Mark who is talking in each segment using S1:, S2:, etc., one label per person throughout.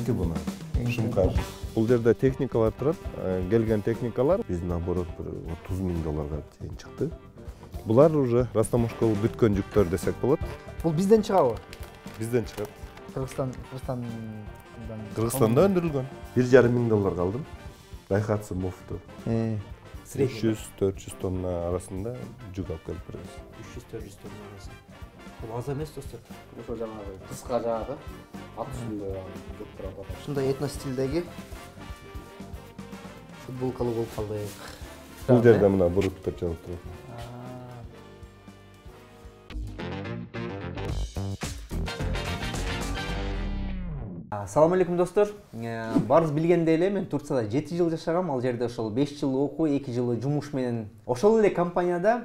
S1: Меники буна. Шумкар. Бул жерде техникалар турат. Келген техникалар биздин оборот $30,000 чейин чыкты. Булар уже растаможкалуу бүткөн жүктөр десек болот.
S2: Бул бизден чыгабы?
S1: Бизден чыгат.
S2: Кыргызстанда
S1: өндүрүлгөн. $1,500,000 алдым. Дайхатсу муфту. 300-400 тонна арасында жүк алып келип беребиз.
S3: 300-400 тонна арасында. Бул аз эмес достор. Ошо жанагы кыска жагы ат үстүндө жүк турат.
S2: Ушундай этно стилдеги футболкалуу болуп калды.
S1: Бул жерде мына буруттар чалып турат.
S2: Assalamu alaikum достор. Барыз билгендей эле мен Турцияда 7 жыл жашагам. Ал жерде ошол 5 жыл окуу, 2 жылы жумуш менен. Ошол эле компанияда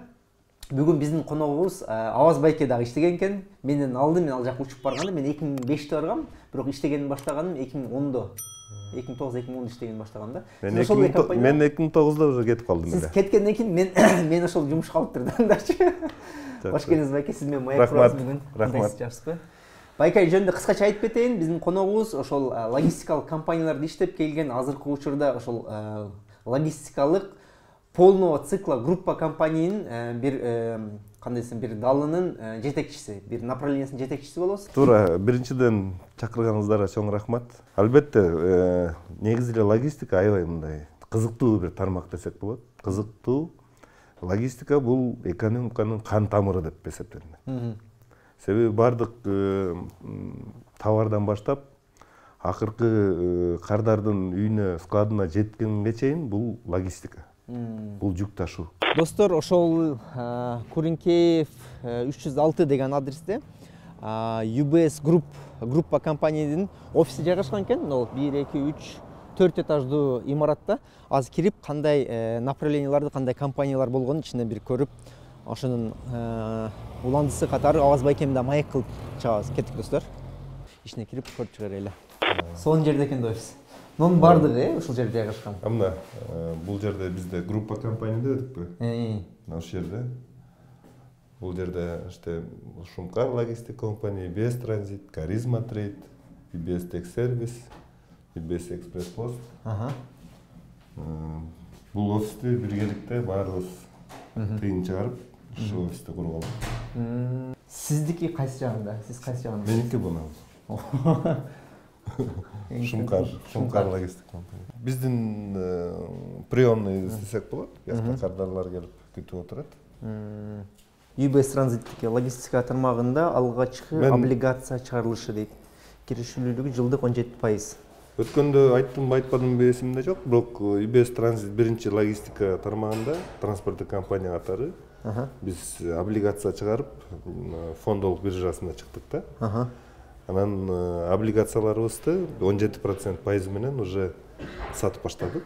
S2: бүгүн биздин коногубуз Аваз байке дагы иштеген экен. Менден алды, мен ал жака учуп барганда мен 2005-те баргам, бирок иштегенин баштаганым 2010-до. 2009-2010 иштеген баштагам да.
S1: Мен 2009-да уже кетип калдым эле.
S2: Сиз кеткенден кийин мен ошол жумушка алып турдум дачы. Кош келиңиз байке, сиз менен маяк курабыз бүгүн.
S1: Рахмат.
S2: Жакшысызбы? Байкай жөнүндө кыскача айтып кетейин. Биздин коногубуз ошол логистикалык компанияларда иштеп келген, азыркы учурда ошол логистикалык полного цикла группа компаниянын бир кандай десем, бир далынын жетекчиси, бир направлениясынын жетекчиси болосуз.
S1: Туура, биринчиден чакырганыңыздарга чоң рахмат. Албетте, негизи эле логистика аябай мындай кызыктуу бир тармак десек болот. Кызыктуу. Логистика бул экономиканын кан тамыры деп эсептелинет. Себеби бардык товардан баштап акыркы кардардын үйүнө, складына жеткенге чейин бул логистика. Бул жүк ташуу.
S2: Достор, ошол Куринкеев 306 деген адресте UBS группа компаниянын офиси жайгашкан экен. Ол 1, 2, 3, 4 этаждуу имаратта. Азыр кирип кандай направленияларды, кандай компаниялар болгонун ичинен бир көрүп, ошонун уландысы катары Аваз байкем да маяк кылып чыгабыз. Кеттик достор. Ичине кирип көрүп чыгайлы. Сонун жерде экен офис. Нун бардыгы ушул жерде жайгашкан.
S1: Мына бул жерде бизде группа компания дедикпи? Ошол жерде. Бул жерде işte Шумкар логистик компания, UBS Транзит, Каризма Трейд, UBS Тек Сервис, UBS Экспресс Пост. Бул офисти биргеликте баарыбыз тыйын чыгарып, ушул офисти курган.
S2: Сиздики кайсы жагында? Сиз кайсы жагында?
S1: Меники буна. Шумкар логистик компания. Биздин приемный десек болот. Яска кардарлар келип күтүп отурат.
S2: UBS Транзиттики логистика тармагында алгачкы облигация чыгарылышы дейт. Киришүүлүгү жылдык 17%.
S1: Өткөндө айттымбы, айтпадымбы эсимде жок, бирок UBS Транзит биринчи логистика тармагында транспорттук компания катары биз облигация чыгарып, фондолук биржасына чыктык да. Анан облигацияларыбызды 17% пайызы менен уже сатып баштадык.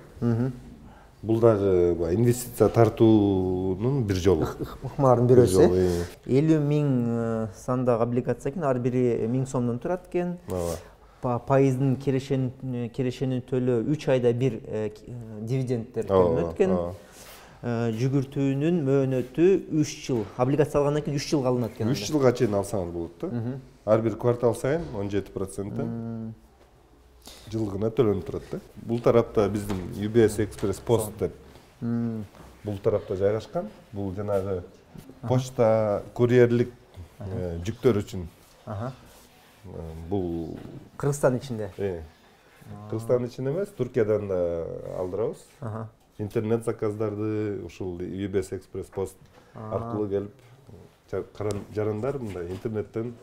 S1: Бул дагы инвестиция тартуунун бир жолу.
S2: Ыкмалардын бирөөсү. 50,000 сандагы облигация экен, ар бири 1000 сомдон турат экен. Пайыздын керешени төлөө 3 айда бир дивидендтер төлөнөт экен. Жүгүртүүнүн мөөнөтү 3 жыл. Облигация алгандан кийин 3 жылга алынат экен.
S1: 3 жылга чейин алсаңыз болот да. Ар бир квартал сайын 17% жылгына төлөнүп турат да. Бул тарапта биздин UBS Экспресс Пост деп бул тарапта жайгашкан. Бул жанагы почта, курьерлик жүктөр үчүн. Бул
S2: Кыргызстан ичинде.
S1: Кыргызстан ичинде эмес, Туркиядан да алдырабыз. Интернет заказдарды ушул UBS Экспресс Пост аркылуу келип жарандар мындай интернеттен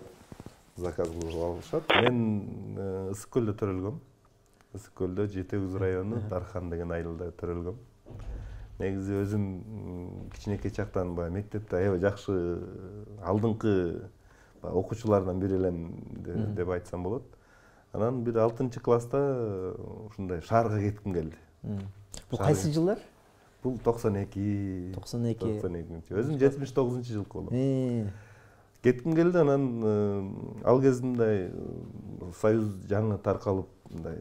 S1: заказ кылып алышат. Мен Ысык көлдө төрөлгөм. Ысык көлдө Жети Көз району Дархан деген айылда төрөлгөм. Негизи өзүм кичинекей чактан мектепте аябай жакшы алдыңкы окуучулардан бири элем деп айтсам болот. Анан бир 6-класста ушундай шаарга кетким келди.
S2: Бул кайсы жылдар?
S1: Бул 92. Өзүм 79-жылкы болом. Кетким келди, анан ал кезинде Союз жаңы таркалып, мындай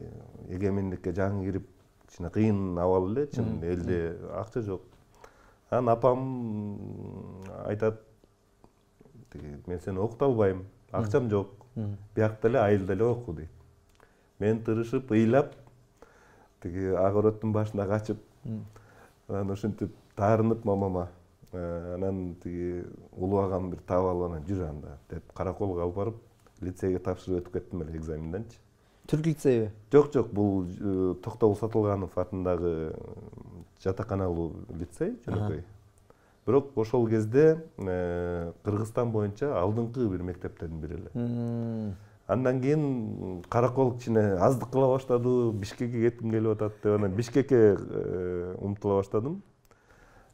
S1: эгемендикке жаңы кирип, кичине кыйын абал эле, чын элде акча жок. Анан апам айтат, мен сени окута албайм, акчам жок. Биякта эле айылда эле оку дейт. мен тырышып ыйлап тиги огороддун башына качып анан ошентип таарынып мамама анан тиги улуу агам бир таап алып анан жүр анда деп Караколго алып барып лицейге тапшырып өтүп кеттим эле экзаменденчи.
S2: Түрк лицейби?
S1: Жок, бул Токтогул Сатылганов атындагы жатаканалуу лицей жөнөкөй. Бирок ошол кезде Кыргызстан боюнча алдыңкы бир мектептердин бири эле. Андан кийин Каракол кичине аздык кыла баштады, Бишкекке кетким келип атат деп анан Бишкекке умтула баштадым.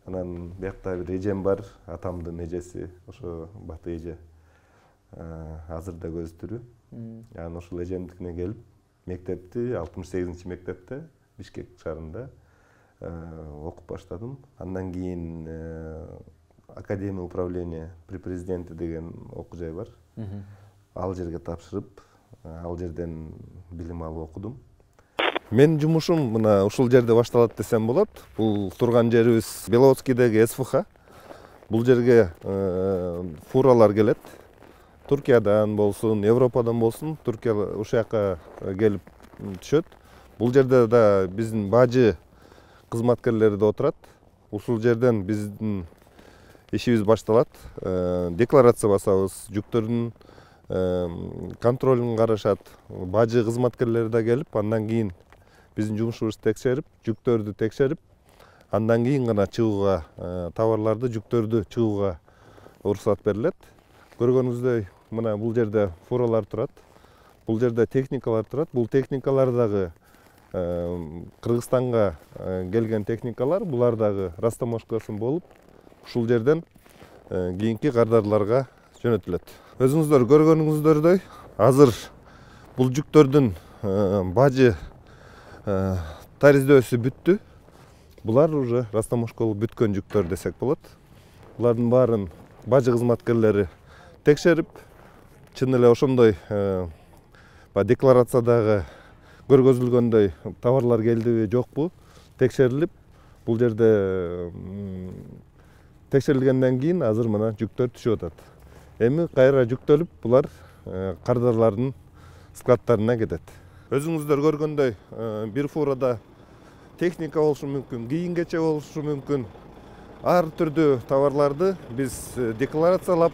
S1: Анан биякта бир эжем бар, атамдын эжеси, ошо Баты эже. Азыр да көзү тирүү. Анан ошол эжемдикине келип, мектепти 68-чи мектепте Бишкек шаарында окуп баштадым. Андан кийин Академия управления при президенте деген окуу жай бар. Ал жерге тапшырып, ал жерден билим алып окудум. Менин жумушум мына ушул жерде башталат десем болот. Бул турган жерибиз Беловодскийдеги СФХ. Бул жерге фуралар келет. Туркиядан болсун, Европадан болсун, Туркия ушул жака келип түшөт. Бул жерде да биздин бажы кызматкерлери да отурат. Ушул жерден биздин ишибиз башталат. Декларация басабыз, жүктөрдүн контролун карашат. Бажы кызматкерлери да келип, андан кийин биздин жумушубузду текшерип, жүктөрдү текшерип, андан кийин гана чыгууга, товарларды, жүктөрдү чыгууга уруксат берилет. Көргөнүңүздөй, мына бул жерде фуралар турат. Бул жерде техникалар турат. Бул техникалар дагы Кыргызстанга келген техникалар, булар дагы растаможкасын болуп, ушул жерден кийинки кардарларга жөнөтүлөт. Өзүңүздөр көргөнүңүздөрдөй, азыр бул жүктөрдүн бажы тариздөөсү бүттү. Булар уже растаможкалуу бүткөн жүктөр десек болот. Булардын баарын бажы кызматкерлери текшерип, чын эле ошондой декларациядагы көргөзүлгөндөй товарлар келдиби, жокпу текшерилип, бул жерде текшерилгенден кийин азыр мына жүктөр түшүп атат. Эми кайра жүктөлүп, булар кардарлардын складтарына кетет. Өзүңүздөр көргөндөй, бир фурада техника болушу мүмкүн, кийим-кече болушу мүмкүн. Ар түрдүү товарларды биз декларациялап,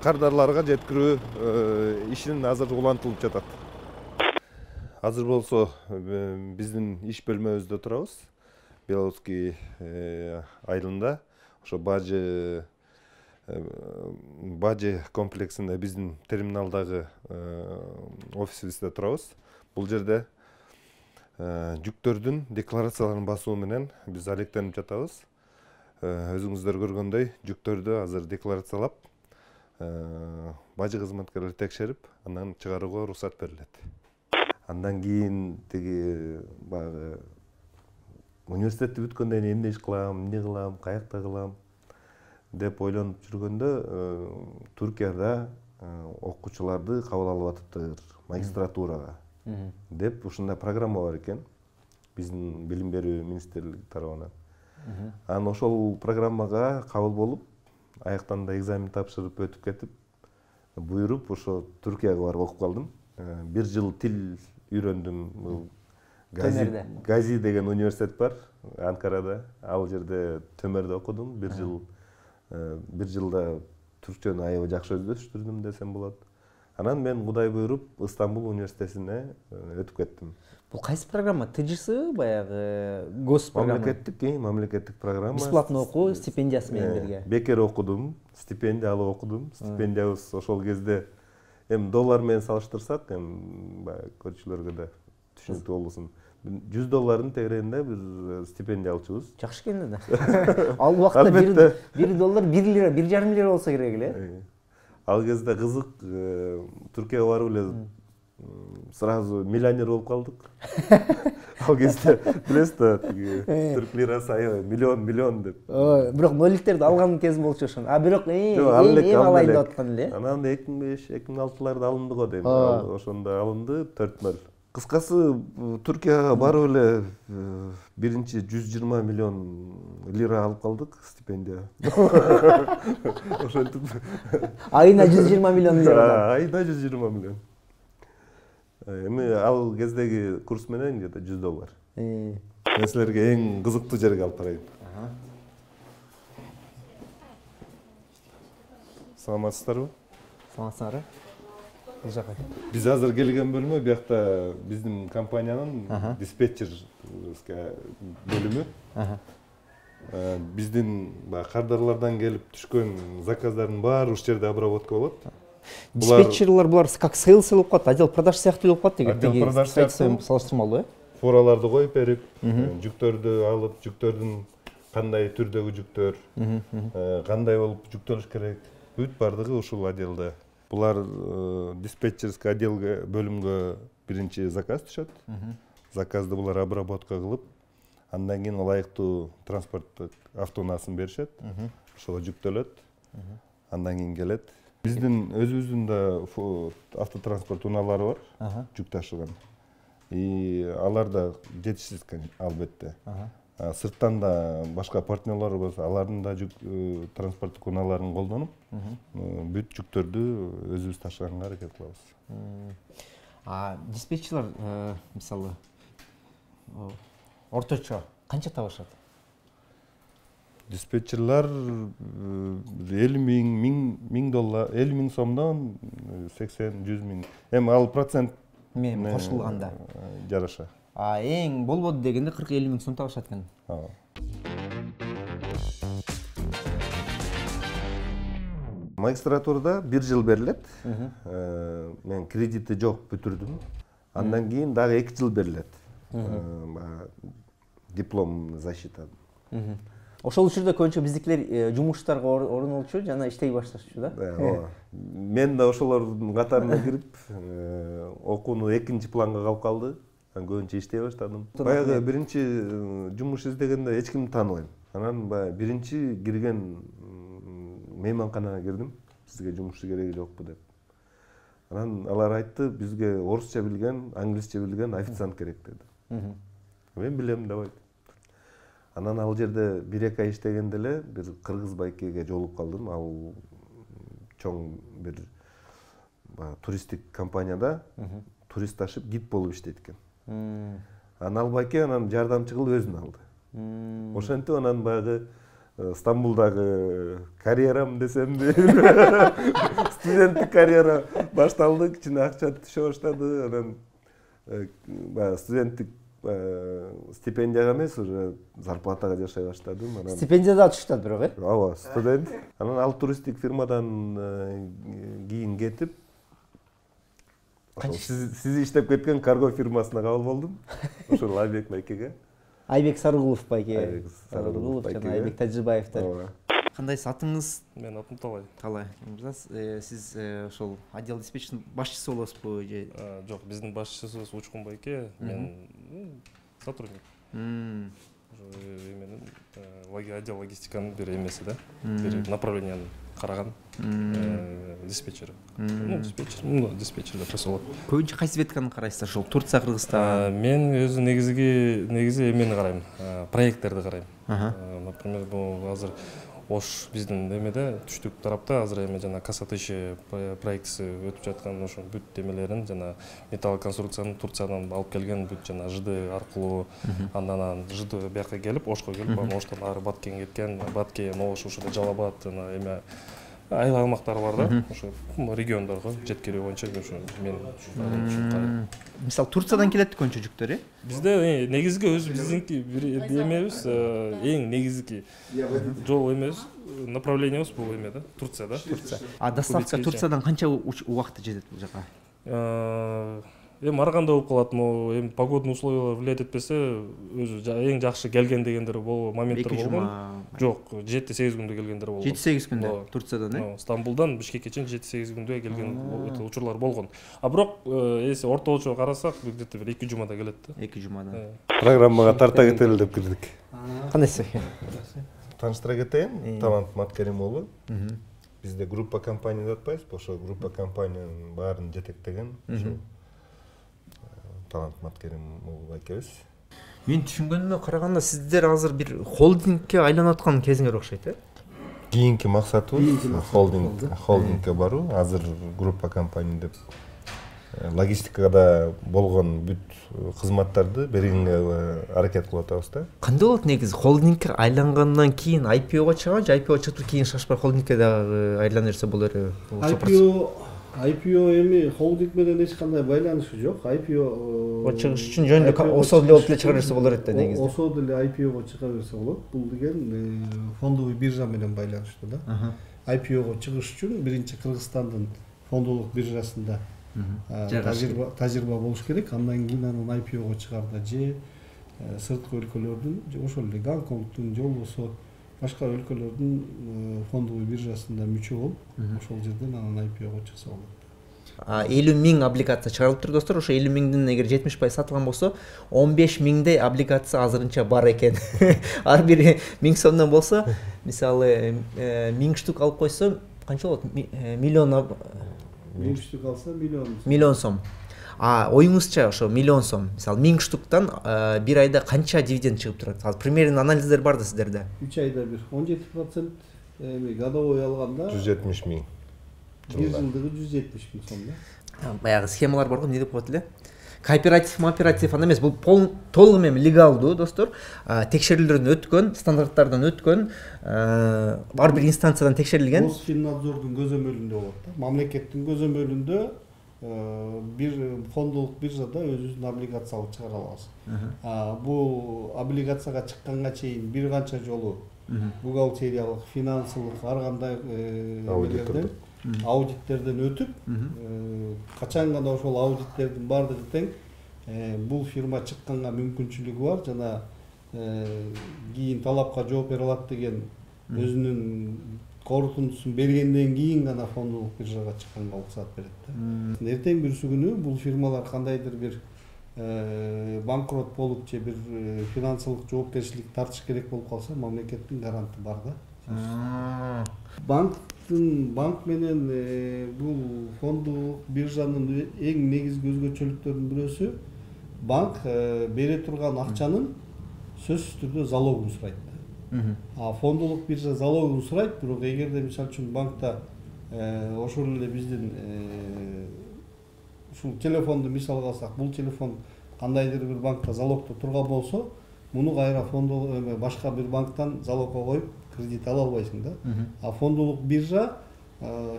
S1: кардарларга жеткирүү ишин азыр улантылып жатат. Азыр болсо биздин иш бөлмөбүздө турабыз. Беловодский айылында, ошо бажы комплексинде биздин терминалдагы офисибизде турабыз. Бул жерде жүктөрдүн декларацияларын басуу менен биз алектенип жатабыз. Өзүңүздөр көргөндөй, жүктөрдү азыр декларациялап, бажы кызматкерлери текшерип, андан чыгарууга уруксат берилет. Андан кийин тиги баягы университетти бүткөндөн кийин эмне иш кылам, эмне кылам, каякта кылам деп ойлонуп жүргөндө Туркияда окуучуларды кабыл алып атыптыр магистратурага деп ушундай программа бар экен биздин билим берүү министрлиги тарабынан. Анан ошол программага кабыл болуп, аяктан да экзамен тапшырып өтүп кетип, буйруп ошо Туркияга барып окуп калдым. 1 жыл тил үйрөндүм. Гази деген университет бар Анкарада. Ал жерде Төмөрдө окудум 1 жыл. 1 жылда түркчөнү аябай жакшы өздөштүрдүм десем болот. Анан мен Кудай буйруп Стамбул университетине өтүп кеттим.
S2: Бул кайсы программа? ТЖС баягы госпрограмма?
S1: Мамлекеттик программа.
S2: Бесплатно окуу, стипендиясы менен бирге.
S1: Бекер окудум, стипендия алып окудум. Стипендиябыз ошол кезде эми доллар менен салыштырсак, эми көрүүчүлөргө да түшүнүктүү болсун. $100 тегерегинде бир стипендия алчубуз.
S2: Жакшы экен да. Ал убакта $1 1 лира, 1,5 лира болсо керек эле.
S1: Ал кезде кызык, Түркияга барып эле сразу миллионер болуп калдык. Ал кезде билесиз да, түрк лирасы аябай миллион деп.
S2: Бирок ноликтерди алган кезим болчу ошон. Бирок эми алайын деп аткан эле.
S1: Анан 2005-2006 алынды го дейм. Ошондо алынды 4-0. Кыскасы Түркияга барып эле биринчи 120 миллион лира алып калдык стипендия. Ошентип
S2: айына 120 миллион лира.
S1: Айына 120 миллион. Эми ал кездеги курс менен где-то $100. Мен силерге эң кызыктуу жерге алып барайын. Саламатсыздарбы?
S2: Саламатсыздар. Бул жака.
S1: Биз азыр келген бөлмө биякта биздин компаниянын диспетчерская бөлүмү. Биздин кардарлардан келип түшкөн заказдардын баары ушул жерде обработка болот.
S2: Диспетчерлер булар как сейлс болуп калат, отдел продаж сыяктуу болуп калат деген.
S1: Отдел продаж сыяктуу
S2: салыштырмалуу, э?
S1: Фураларды коюп берип, жүктөрдү алып, жүктөрдүн кандай түрдөгү жүктөр, кандай болуп жүктөлүш керек, бүт бардыгы ушул отделде. Булар диспетчерский отделге бөлүмгө биринчи заказ түшөт. Заказды булар обработка кылып, андан кийин ылайыктуу транспорттук автоунаасын беришет. Ошого жүктөлөт. Андан кийин келет. Биздин өзүбүздүн да автотранспорт унаалары бар, жүк ташыган. И алар да жетишсиз албетте. Сырттан да башка партнерлор болсо, алардын да жүк транспорттук унааларын колдонуп, бүт жүктөрдү өзүбүз ташыганга аракет кылабыз.
S2: Диспетчерлер мисалы орточо канча табышат?
S1: Диспетчерлер $50,000, $50,000 сомдон 80-100 миң. Эми ал процент
S2: мен кошулганда
S1: жараша.
S2: Эң болбоду дегенде 40-50 миң сом табышат экен.
S1: Магистратурада 1 жыл берилет. Мен кредити жок бүтүрдүм. Андан кийин дагы 2 жыл берилет. Диплом защита.
S2: Ошол учурда көбүнчө биздикилер жумуштарга орнолчу жана иштей башташчу да.
S1: Мен да ошолордун катарына кирип, окууну экинчи планга калып калды. Мен көбүнчө иштей баштадым. Баягы биринчи жумуш издегенде эч кимди тааныбайм. Анан баягы биринчи кирген мейманканага кирдим. Сизге жумушчу кереги жокпу деп. Анан алар айтты, бизге орусча билген, англисче билген официант керек деди. Мен билем деп айттым. Анан ал жерде 1-2 ай иштегенде эле бир кыргыз байкеге жолугуп калдым. Ал чоң бир туристтик компанияда турист ташып гид болуп иштейт экен. Анан ал байке анан жардамчы кылып өзүн алды. Ошентип анан баягы Стамбулдагы карьерам десемби, студенттик карьера башталды, кичине акча түшө баштады. Анан студенттик стипендияга эмес, уже зарплатага жашай баштадым.
S2: Стипендия да түштү бирок, э?
S1: Ооба, студент. Анан ал туристтик фирмадан кийин кетип, сиз иштеп кеткен карго фирмасына кабыл болдум. Ошол Айбек байкеге.
S2: Айбек Сарыгулов байке. Сарыгулов жана Айбек Тажибаевдер. Кандайсыз, атыңыз?
S4: Мен атым Талай.
S2: Талай. Сиз ошол отдел диспетчердин башчысы болосузбу же?
S4: Жок, биздин башчысыбыз Учкун байке, мен сотрудник. Эменин отдел логистиканын бир эмеси да, бир направленияны караган диспетчер. Диспетчер деп атаса болот.
S2: Көбүнчө кайсы ветканы карайсыздар? Ошол Турция, Кыргызстан? Мен
S4: өзү негизи эмени карайм, проекттерди карайм. Например, бул азыр Ош биздин эмеде түштүк тарапта азыр эме жана Касатыши проектиси өтүп жаткан ошо бүт эмелерин жана металлоконструкцияны Турциядан алып келген бүт жана ЖД аркылуу андан ЖД бияка келип Ошко келип, Оштон ары Баткенге кеткен, Баткен, Ош, ошол Жалал-Абад эме айыл аймактары бар да, ошо региондорго жеткирүү боюнча ошо мен
S2: мисалы Турциядан келет көбүнчө жүктөр, э?
S4: Бизде негизги өзү биздинки бир эмебиз, эң негизги жол эмебиз, направлениябыз бул эме да, Турция да.
S2: Доставка Турциядан канча убакытта жетет бул жака?
S4: Эми ар кандай болуп калат, эми погодный условиялар влиять этпесе, өзү эң жакшы келген дегендер моменттер болгон. Жок, 7-8 күндө келгендер болгон.
S2: 7-8 күндө Турциядан, э?
S4: Стамбулдан Бишкекке чейин 7-8 күндө келген учурлар болгон. А бирок, эси ортолчо карасак, где-то бир 2 жумада келет да.
S2: 2 жумада.
S1: Программага тарта кетели деп кирдик.
S2: Кандайсыз?
S1: Таныштыра кетейин, Талант Маткерим уулу. Бизде группа компания деп атпайбызбы? Ошо группа компаниянын баарын жетектеген ошо Талант Маткерим уулу байкебиз.
S2: Мен түшүнгөнүмө караганда сиздер азыр бир холдингке айланып аткан кезиңер окшойт, э?
S1: Кийинки максатыбыз холдингке баруу. Азыр группа компания деп логистикада болгон бүт кызматтарды бергенге аракет кылып атабыз да.
S2: Кандай болот негизи холдингке айлангандан кийин IPO'га чыгабы же IPO чыгып кийин шашпай холдингке дагы айлана берсе болор эле?
S3: IPO эми холдинг менен эч кандай байланышы жок. IPO
S2: чыгыш үчүн жөнүндө ОСО деле болуп эле чыга берсе болор эт да негизи.
S3: ОСО деле IPO'га чыга берсе болот. Бул деген фондовый биржа менен байланыштуу да. IPO'га чыгыш үчүн биринчи Кыргызстандын фондолук биржасында тажрыйба болуш керек. Андан кийин анан IPO'га чыгарда же сырткы өлкөлөрдүн ошол эле Гонконгдун же болбосо башка өлкөлөрдүн фондовый биржасында мүчө болуп, ошол жерден анан IPO'га чыкса болот.
S2: 50 миң облигация чыгарылыптыр достор. Ошо 50 миңдин эгер 70% сатылган болсо, 15 миңдей облигация азырынча бар экен. Ар бири 1000 сомдон болсо, мисалы 1000 штук алып койсо, канча болот? Миллион
S3: 1000 штук алса
S2: миллион сом. Оюңузча ошо миллион сом, мисалы 1000 штуктан бир айда канча дивиденд чыгып турат? Азыр примерно анализдер бар да сиздерде.
S3: 3 айда бир 17% эми годовой алганда
S1: 170 миң.
S3: Бир жылдыгы 170 миң сом да.
S2: Баягы схемалар бар го, эмне деп коет эле? Кооператив анда эмес, бул толугу менен легалдуу достор. Текшерүүлөрдөн өткөн, стандарттардан өткөн, ар бир инстанциядан текшерилген.
S3: Росфиннадзордун көзөмөлүндө болот да. Мамлекеттин көзөмөлүндө бир фондолук биржада өзүбүздүн облигациялы чыгара алабыз. Бул облигацияга чыкканга чейин бир канча жолу бухгалтериялык, финансылык ар кандай аудиттерден өтүп, качан гана ошол аудиттердин баардыгы тең бул фирма чыкканга мүмкүнчүлүгү бар жана кийин талапка жооп бере алат деген өзүнүн корутундусун бергенден кийин гана фондолук биржага чыкканга уруксат берет да. Эртең бүрсү күнү бул фирмалар кандайдыр бир банкрот болуп же бир финансылык жоопкерчилик тартыш керек болуп калса, мамлекеттин гаранты бар да. Банк менен бул фондолук биржанын эң негизги өзгөчөлүктөрүнүн бирөөсү, банк бере турган акчанын сөзсүз түрдө залогун сурайт. Фондолук биржа залогун сурайт, бирок эгерде мисалы үчүн банкта ошол эле биздин ушул телефонду мисалга алсак, бул телефон кандайдыр бир банкта залогдо турган болсо, муну кайра башка бир банктан залогко коюп кредит ала албайсың да. Фондолук биржа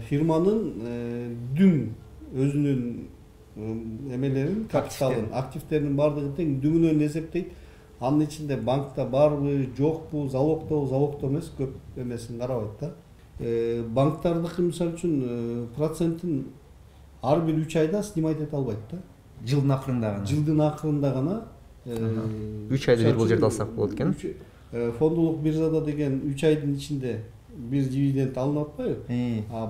S3: фирманын дүң өзүнүн эмелерин, капиталын, активтеринин баардыгын тең дүңүнөн эсептейт. Анын ичинде банкта барбы, жокпу, залогдо эмес, көп эмесин карабайт да. Банктардыкы мисалы үчүн процентин ар бир 3 айда снимать эте албайт да. Жылдын акырында гана
S2: 3 айда бир бул жерде алсак болот экен.
S3: Фондолук биржада деген 3 айдын ичинде бир дивиденд алынып атпайбы?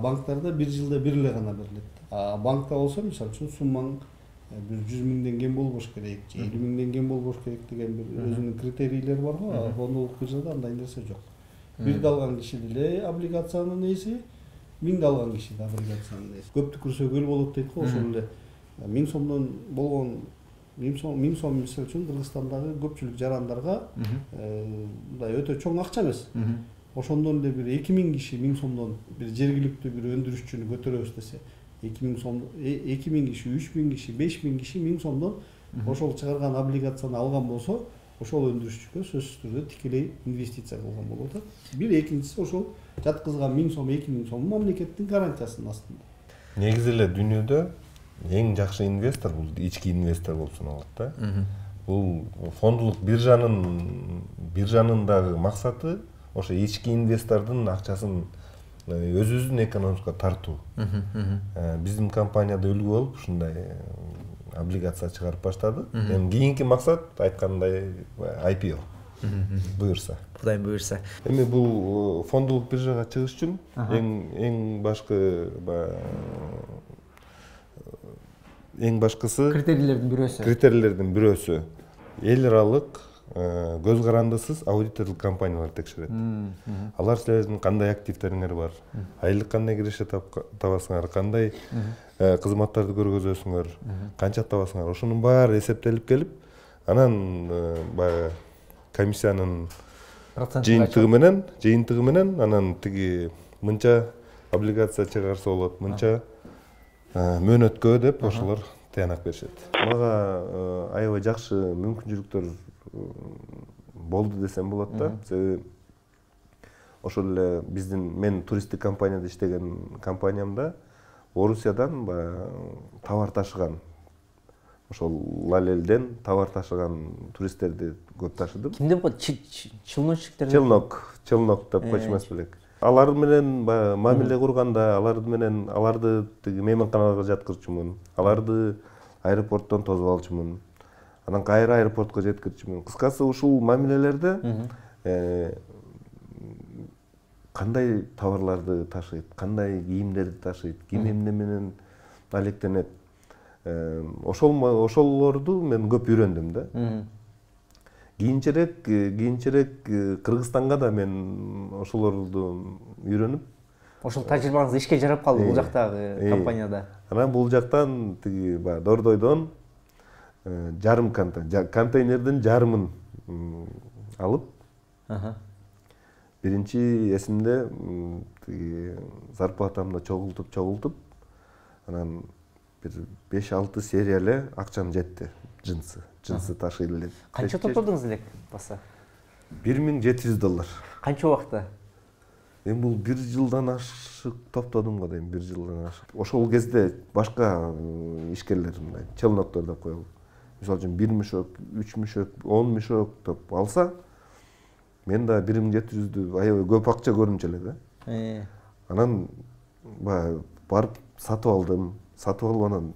S3: Банктарда бир жылда бир эле гана берилет. Банкта болсо мисалы үчүн суммаң бир 100 миңден кем болбош керек, 50 миңден кем болбош керек деген бир өзүнүн критерийлери бар го. Фондолук биржада андай нерсе жок. Бирди алган киши деле облигациянын ээси, миңди алган киши да облигациянын ээси. Көптү көрсө көл болот дейт го, ошол эле 1000 сомдон болгон 1000 сом мисалы үчүн Кыргызстандагы көпчүлүк жарандарга мындай өтө чоң акча эмес. Ошондон эле бир 2000 киши 1000 сомдон бир жергиликтүү бир өндүрүшчүнү көтөрөбүз десе, 2000 сом 2000 киши, 3000 киши, 5000 киши 1000 сомдон ошол чыгарган облигацияны алган болсо, ошол өндүрүшчүгө сөзсүз түрдө тикелей инвестиция кылган болот. Бир экинчиси ошол жаткызган 1000 сом, 2000 сом мамлекеттин гарантиясынын астында.
S1: Негизи эле дүйнөдө эң жакшы инвестор бул ички инвестор болуп саналат да. Бул фондолук биржанын дагы максаты ошо ички инвестордун акчасын өзүбүздүн экономикага тартуу. Биздин компанияда үлгү болуп ушундай облигация чыгарып баштады. Эми кийинки максат айткандай IPO. Буюрса.
S2: Кудайым буюрса.
S1: Эми бул фондолук биржага чыгыш үчүн эң башкысы критерийлердин бирөөсү эл аралык көз карандысыз аудиторлук компаниялар текшерет. Алар силердин кандай активтериңер бар, айлык кандай киреше табасыңар, кандай кызматтарды көргөзөсүңөр, канча табасыңар, ошонун баары эсептелип келип, анан баягы комиссиянын жыйынтыгы менен анан тиги мынча облигация чыгарса болот, мынча мөөнөткө деп ошолор таянак беришет. Мага аябай жакшы мүмкүнчүлүктөр болду десем болот да. Себеби ошол эле мен туристтик компанияда иштеген компаниямда Орусиядан товар ташыган, ошол ал элден товар ташыган туристтерди көп ташыдым.
S2: Кимден болот? Челночниктер?
S1: Челнок деп койчумас белек. Алар менен мамиле курганда, аларды мейманканаларга жаткырчумун, аларды аэропорттон тосуп алчумун, анан кайра аэропортко жеткирчүмүн. Кыскасы ушул мамилелерде кандай товарларды ташыйт, кандай кийимдерди ташыйт, ким эмне менен алектенет, ошолорду мен көп үйрөндүм да. Кийинчерээк Кыргызстанга да мен ошолорду үйрөнүп,
S2: ошол тажрыйбаңыз ишке жарап калды бул жактагы компанияда.
S1: Анан бул жактан тиги Дордойдон жарым контейнердин жарымын алып, биринчи эсимде зарплатамды чогултуп, анан бир 5-6 сериялы акчам жетти. Джинсы ташыйлы элек.
S2: Канча топтодуңуз элек баса?
S1: $1700.
S2: Канча убакта?
S1: Мен бул 1 жылдан ашык топтодум го дейм, 1 жылдан ашык. Ошол кезде башка ишкерлер мындай челноктор деп коелу. Мисалы үчүн 1 мешок, 3 мешок, 10 мешок деп алса, мен да 1700'дү аябай көп акча көрүнчү эле да. Анан барып сатып алдым. Сатып алып анан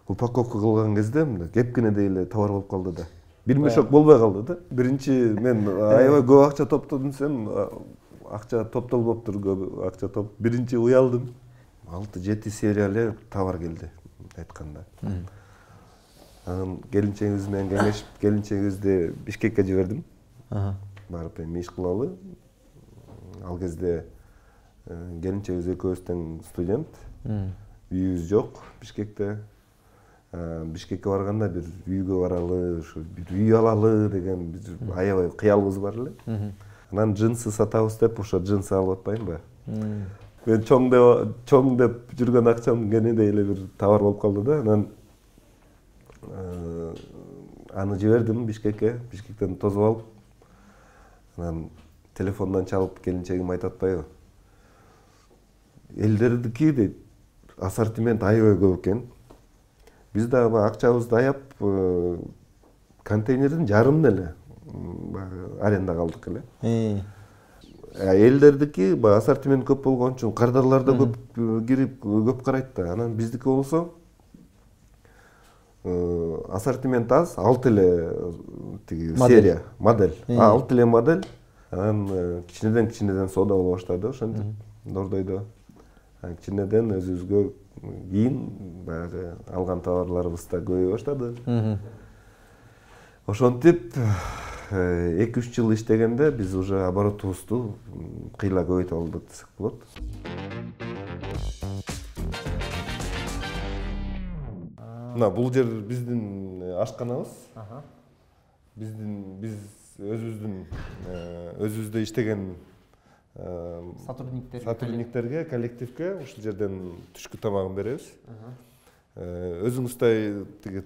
S1: упаковка кылган кезде кепкинедей эле товар болуп калды да. 1 мешок болбой калды да. Биринчи мен аябай көп акча топтодум десем, акча топтолбоптур, көп акча топ. Биринчи уялдым. 6-7 сериялы товар келди айтканда. Анан келинчегибиз менен кеңешип, келинчегибизди Бишкекке жибердим. Барып эми иш кылалы. Ал кезде келинчегибиз экөөбүз тең студент. Үйүбүз жок Бишкекте. Бишкекке барганда бир үйгө баралы, ушу бир үй алалы деген бир аябай кыялыбыз бар эле. Анан джинсы сатабыз деп, ошо джинсы алып атпайынбы? Мен чоң деп жүргөн акчам кенедей эле бир товар болуп калды да. Анан аны жибердим Бишкекке, Бишкектен тосуп алып, анан телефондон чалып келинчегим айтып атпайбы? Элдердики дейт, ассортимент аябай көп экен. Биз да акчабызды аяп, контейнердин жарымын эле арендага алдык эле. Элдердики ассортимент көп болгон үчүн кардарлар да көп кирип, көп карайт да. Анан биздики болсо ассортимент аз, 6 эле серия, модель. 6 эле модель. Анан кичинеден соода боло баштады ошентип Дордойдо. Кичинеден өзүбүзгө кийин баягы алган товарларыбыз да көбөйө баштады. Ошентип 2-3 жыл иштегенде биз уже оборотубузду кыйла көбөйтүп алдык десек болот. Мына бул жер биздин ашканабыз. Биз өзүбүздө иштеген сотрудниктерге, коллективге ушул жерден түшкү тамагын беребиз. Өзүңүздөй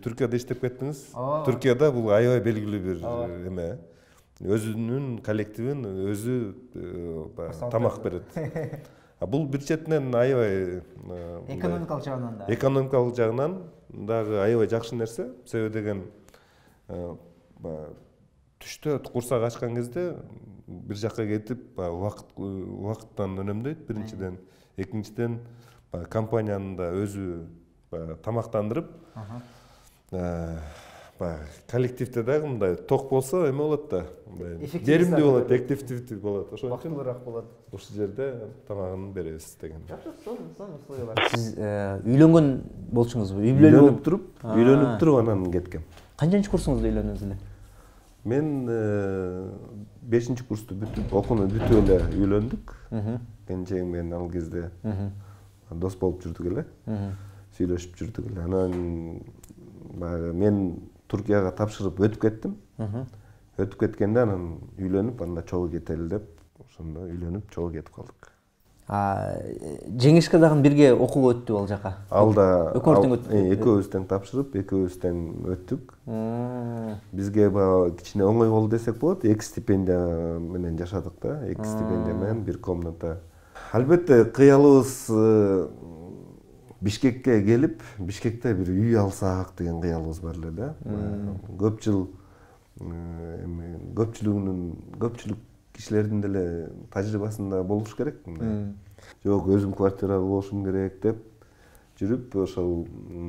S1: Түркияда иштеп кеттиңиз. Түркияда бул аябай белгилүү бир эме. Өзүнүн коллективин өзү тамак берет. Бул бир четинен аябай экономикалык жагынан дагы аябай жакшы нерсе. Себеби деген түштө курсак ачкан кезде бир жакка кетип убакыттан өнөмдөйт биринчиден, экинчиден компаниянын да өзү тамактандырып, коллективде дагы мындай ток болсо эме болот да, жеримдүү болот, эффективдүү болот. Ошон үчүн бактылуураак болот. Ушул жерде тамагын беребиз деген.
S2: Сиз үйлөнгөн болчуңузбу?
S1: Үйлөнүп туруп анан кеткем.
S2: Канчанчы курсуңузда үйлөндүңүз эле?
S1: Мен 5-чи курсту бүтүп, окууну бүтүп эле үйлөндүк. Келинчегим менен ал кезде дос болуп жүрдүк эле. Сүйлөшүп жүрдүк эле. Анан мен Туркияга тапшырып өтүп кеттим. Өтүп кеткенде анан үйлөнүп, анда чогуу кетели деп, ошондо үйлөнүп чогуу кетип калдык.
S2: Жеңишке дагы бирге окууга өттү ал жака.
S1: Ал да
S2: Экөөбүз тең өттүк.
S1: экөөбүз тең тапшырып, экөөбүз тең өттүк. Бизге баягы кичине оңой болду десек болот. 2 стипендия менен жашадык да. 2 стипендия менен бир комната. Албетте кыялыбыз Бишкекке келип, Бишкекте бир үй алсак деген кыялыбыз бар эле да. Көп жыл көпчүлүк кишилердин деле тажрыйбасында болуш керек. Жок, өзүм квартира болушум керек деп жүрүп, ошол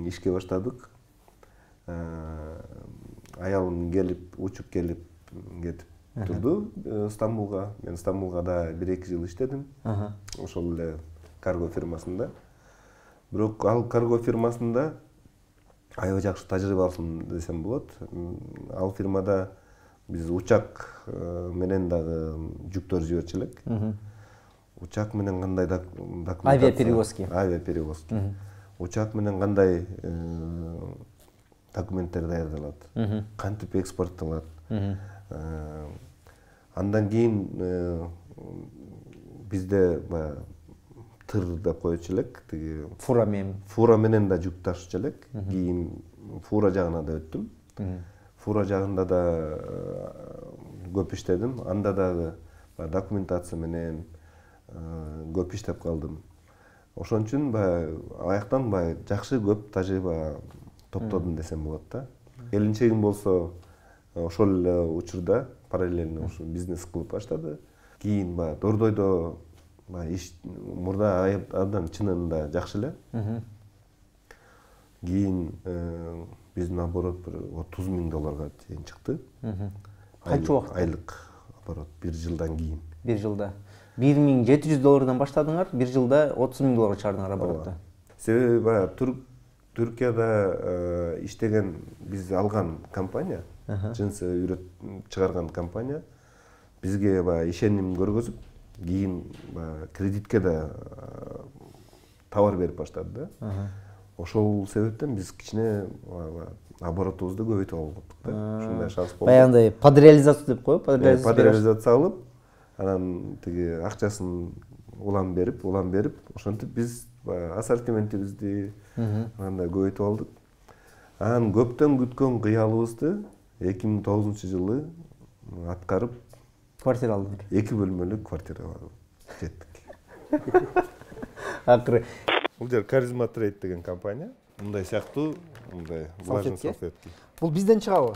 S1: ишке баштадык. Аялым келип, учуп келип кетип турду Стамбулга. Мен Стамбулга да 1-2 жыл иштедим. Ошол эле карго фирмасында. Бирок ал карго фирмасында аябай жакшы тажрыйба алдым десем болот. Ал фирмада биз учак менен дагы жүктөр жиберчү элек. Учак менен кандай документация? Авиаперевозки. Учак менен кандай документтер даярдалат? Кантип экспорттолот? Андан кийин бизде тыр деп коючу элек, тиги фура менен да жүк ташычу элек. Кийин фура жагына да өттүм. Фура жагында да көп иштедим. Анда дагы документация менен көп иштеп калдым. Ошон үчүн аяктан жакшы көп тажрыйба топтодум десем болот да. Келинчегим болсо ошол эле учурда параллельно ушу бизнес кылып баштады. Кийин Дордойдо иш мурда абдан чынында жакшы эле. Кийин биздин оборот бир $30,000 чейин чыкты.
S2: Канча убакыт?
S1: Айлык оборот 1 жылдан кийин.
S2: 1 жылда. $1,700 баштадыңар, 1 жылда $30,000 чыгардыңар оборотто.
S1: Себеби Түркияда иштеген биз алган компания, джинсы чыгарган компания бизге ишеним көргөзүп, кийин кредитке да товар берип баштады да. Ошол себептен биз кичине оборотубузду көбөйтүп алып да. Ушундай шанс болду.
S2: Баягындай подреализация деп коюп,
S1: подреализация алып, анан тиги акчасын улам берип, ошентип биз ассортиментибизди андай көбөйтүп алдык. Анан көптөн күткөн кыялыбызды 2009-жылы аткарып
S2: квартира алдыңар.
S1: 2 бөлмөлүк квартирага жеттик.
S2: Акыры.
S1: Бул жер Каризма Трейд деген компания. Мындай сыяктуу, мындай влажный салфетки.
S2: Бул бизден чыгабы?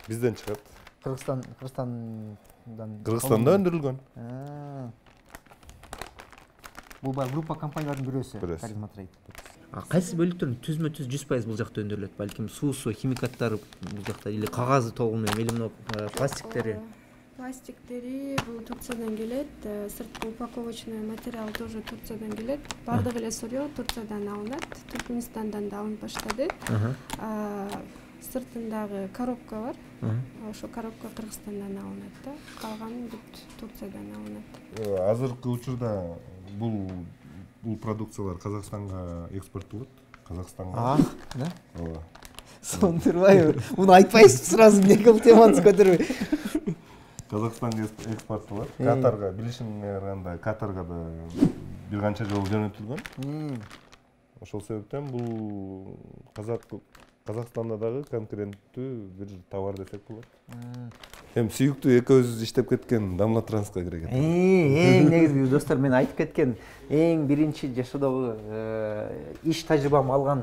S1: Бизден чыгат.
S2: Кыргызстанда
S1: өндүрүлгөн.
S2: Бул группа компаниялардын бирөөсү, Каризма Трейд.
S5: Кайсы бөлүктөрүн түзмө-түз 100% бул жакта өндүрүлөт? Балким суусу, химикаттары бул жакта или кагазы толугу менен, или пластиктери?
S6: Пластиктери бул Турциядан келет, сырткы упаковочный материал тоже Турциядан келет. Бардыгы эле сырьё Турциядан алынат, Түркмөнстандан да алынып баштады. Сыртындагы коробка бар. Ошо коробка Кыргызстандан алынат да. Калганы бүт Турциядан алынат.
S1: Азыркы учурда бул продукциялар Казакстанга экспорттолот. Казакстанга.
S2: Да?
S1: Ооба.
S2: Сондурбайбы? Муну айтпайсыз сразу эмнеге бул теманы көтөрбөй?
S1: Казакстанга экспорттолот. Катарга, билишимге караганда Катарга да бир канча жолу жөнөтүлгөн. Ошол себептен бул Казакстанда дагы конкуренттүү бир товар десек болот. Эми сүйүктүү экөөбүз иштеп кеткен Дамлатранска керек экен.
S2: Эң негизги достор, мен айтып кеткен эң биринчи жашоодогу иш тажрыйбамды алган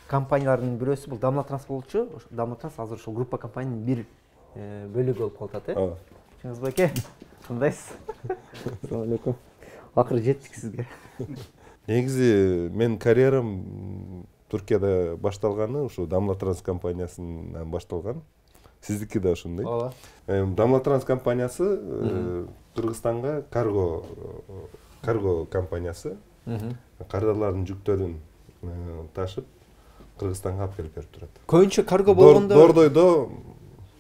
S2: компаниялардын бирөөсү бул Дамлатранс болчу. Дамлатранс азыр ушул группа компаниянын бир бөлүгү болуп калат,
S1: Ооба.
S2: Чыңгыз байке, кандайсыз? Ассалам алейкум. Акыры жеттик сизге.
S1: Негизи мен карьерам Түркияда башталганы ушу Дамлатранс компаниясынан башталган. Сиздики да ошондой.
S2: Ооба.
S1: Дамлатранс компаниясы Кыргызстанга карго компаниясы. Кардалардын жүктөрүн ташып Кыргызстанга алып келип берип турат.
S2: Көбүнчө карго болгондо
S1: Дордойдо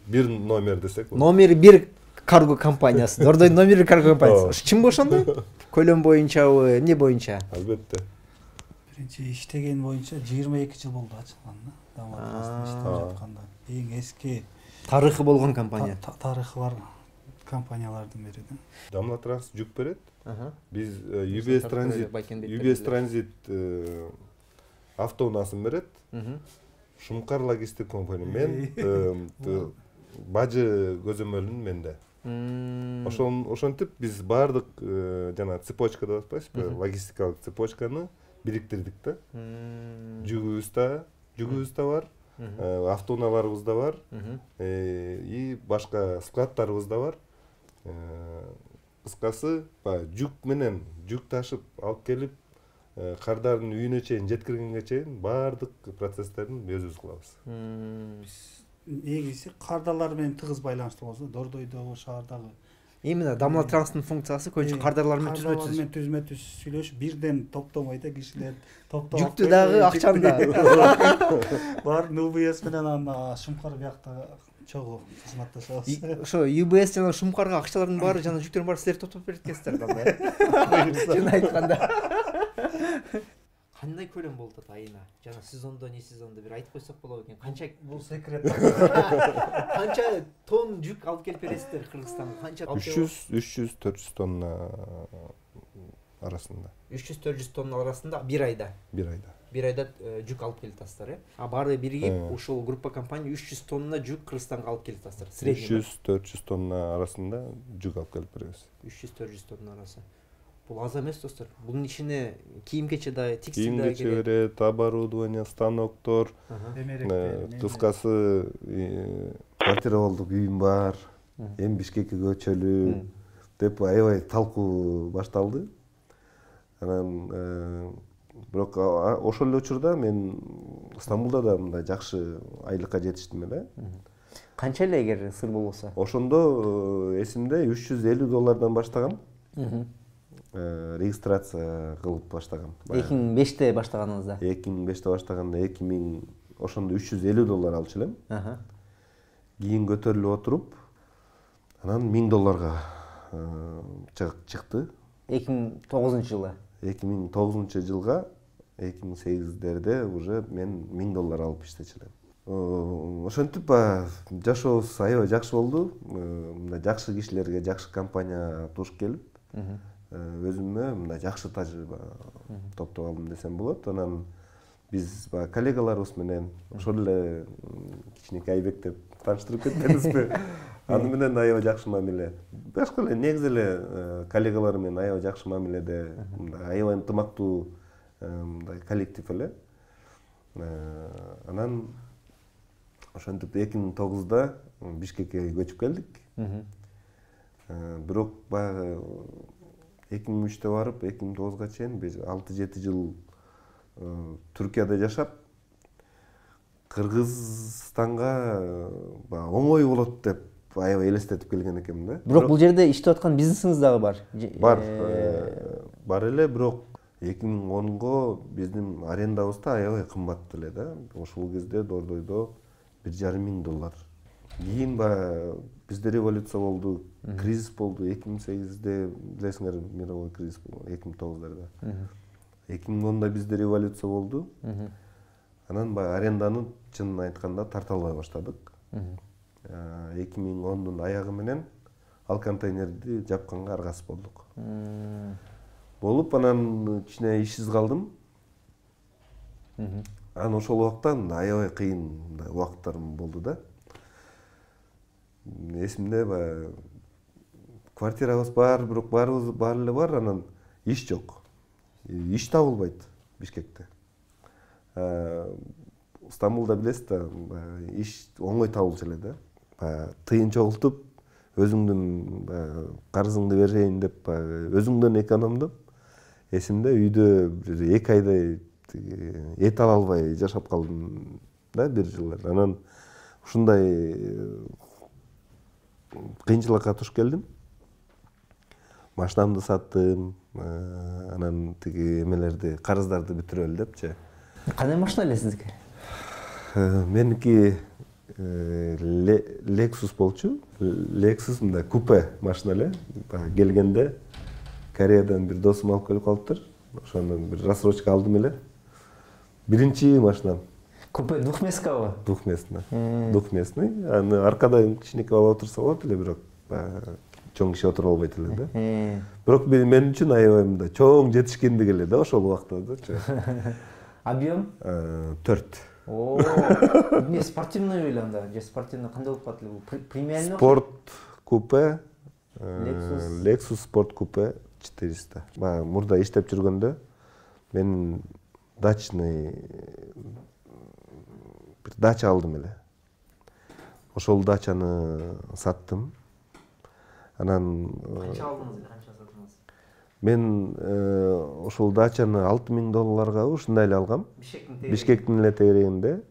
S1: бир номер десек болот.
S2: Номери бир карго компаниясы. Дордойдун номери карго компаниясы. Ошо чын ошондой? Көлөм боюнчабы, эмне боюнча?
S1: Албетте.
S3: Биринчи иштеген боюнча 22 жыл болду ачылган да. Дамлатранста иштеп жатканда. Эң эски
S2: тарыхы болгон компания.
S3: Тарыхы бар.
S7: компаниялардын бири да.
S1: Damla Trans жүк берет. Биз
S2: Байкенбек
S1: UBS Transit автоунаасын берет. Шумкар логистик компания. Мен бажы көзөмөлүн менде. Ошентип биз баардык жана цепочка деп атпайсызбы, логистикалык цепочканы бириктирдик да. Жүгүбүз да бар, автоунааларыбыз да бар, и башка складдарыбыз да бар. Кыскасы, жүк менен жүк ташып алып келип, кардардын үйүнө чейин жеткиргенге чейин баардык процесстерин өзүбүз кылабыз.
S7: Негизи кардарлар менен тыгыз байланыштуу болсо, Дордойдогу шаардагы
S2: Именно Damla Transtын функциясы көбүнчө кардарлар менен
S7: түзмө-түз сүйлөшүп, бирден топтомой да кишилер топтоп.
S2: Жүктү дагы, акчаны да.
S7: Бар UBS менен ана Шумкар биякта чогуу кызматташабыз.
S2: Ошо UBS жана Шумкарга акчалардын баары жана жүктөрдүн баары силер топтоп берет экенсиздер да. Чын айтканда. Кандай көлөм болуп атат айына? Жана сезондо, не сезондо бир айтып койсок болот экен. Канча
S7: бул секрет.
S2: Канча тонн жүк алып келип бересиздер Кыргызстанга? Канча?
S1: 300-400 тонна арасында.
S2: 300-400 тонна арасында бир айда. Бир айда жүк алып келатасыздар, э? Баары биригип ушул группа компания 300 тонна жүк Кыргызстанга алып келатасыздар.
S1: 300-400 тонна арасында жүк алып келип беребиз.
S2: 300-400 тонна арасы. Бул аз эмес достор. Бунун ичине кийим-кече да, текстиль да
S1: кийим-кече берет, оборудование, станоктор, кыскасы квартиралык үйүм бар, эми Бишкекке көчөлү деп аябай талкуу башталды. Анан бирок ошол эле учурда мен Стамбулда да мындай жакшы айлыкка жетиштим эле.
S2: Канча эле эгер сыр болбосо?
S1: Ошондо эсимде $350 баштагам. Регистрация кылып баштагам.
S2: 2005-те баштаганыңызда?
S1: 2005-те баштаганда ошондо $350 алчу элем. Кийин көтөрүлүп отуруп, анан $1000 чыкты.
S2: 2009-жылы.
S1: 2009-жылга 2008-дерде уже мен $1000 алып иштечү элем. Ошентип жашообуз аябай жакшы болду. Мындай жакшы кишилерге, жакшы компания туш келип, өзүмө мындай жакшы тажрыйба топтоп алдым десем болот. Анан биз коллегаларыбыз менен ошол эле кичинекей Айбек деп тааныштырып кетпедизби? Аны менен аябай жакшы мамиле. Башка эле негизи эле коллегалар менен аябай жакшы мамиледе, аябай ынтымактуу мындай коллектив эле. Анан ошентип 2009-да Бишкекке көчүп келдик. Бирок баягы 2003-те барып, 2009-га чейин 6-7 жыл Түркияда жашап, Кыргызстанга оңой болот деп аябай элестетип келген экенмин да.
S2: Бирок бул жерде иштеп аткан бизнесиңиз дагы бар.
S1: Бар эле, бирок 2010-го биздин арендабыз да аябай кымбат эле да. Ошол кезде Дордойдо $1,500. Кийин бизде революция болду, кризис болду. 2008-де билесиңер, мировой кризис болду, 2009-дарда. 2010-да бизде революция болду. Анан аренданы чынын айтканда тарта албай баштадык. 2010-дун аягы менен ал контейнерди жапканга аргасыз болдук. Болуп, анан кичине ишсиз калдым. Анан ошол убакта аябай кыйын убакыттарым болду да. Эсимде квартирабыз бар, бирок баары эле бар, анан иш жок. Иш табылбайт Бишкекте. Стамбулда билесиз да, иш оңой табылчу эле да. Тыйын чогултуп, өзүңдүн карызыңды берейин деп, өзүңдөн экономдоп, эсимде үйдө 2 айдай эт ала албай жашап калдым да бир жылдар. Анан ушундай кыйынчылыкка туш келдим. Машинамды саттым, анан эмелерди, карыздарды бүтүрөлү депчи.
S2: Кандай машина эле сиздики?
S1: Меники Lexus болчу. Lexus мындай купе машина эле. Келгенде Кореядан бир досум алып келип калыптыр. Ошондон бир рассрочка алдым эле. Биринчи машинам.
S2: Купе двухместный?
S1: Двухместный. Аны аркада кичинекей бала отурса болот эле, бирок чоң киши отуруп албайт эле да. Бирок мен үчүн аябай чоң жетишкендик эле да ошол убактачы.
S5: Объем?
S1: 4.
S5: О, эмне спортивный беле анда? Же спортивный кандай болуп калат эле бул? Премиальный?
S1: Спорт купе, Lexus Sport Coupe 400. Мурда иштеп жүргөндө мен дачный бир дача алдым эле. Ошол дачаны саттым. Анан
S5: Канча алдыңыз, канча саттыңыз?
S1: мен ошол дачаны $6000 ушундай эле алгам. Бишкектин эле тегерегинде.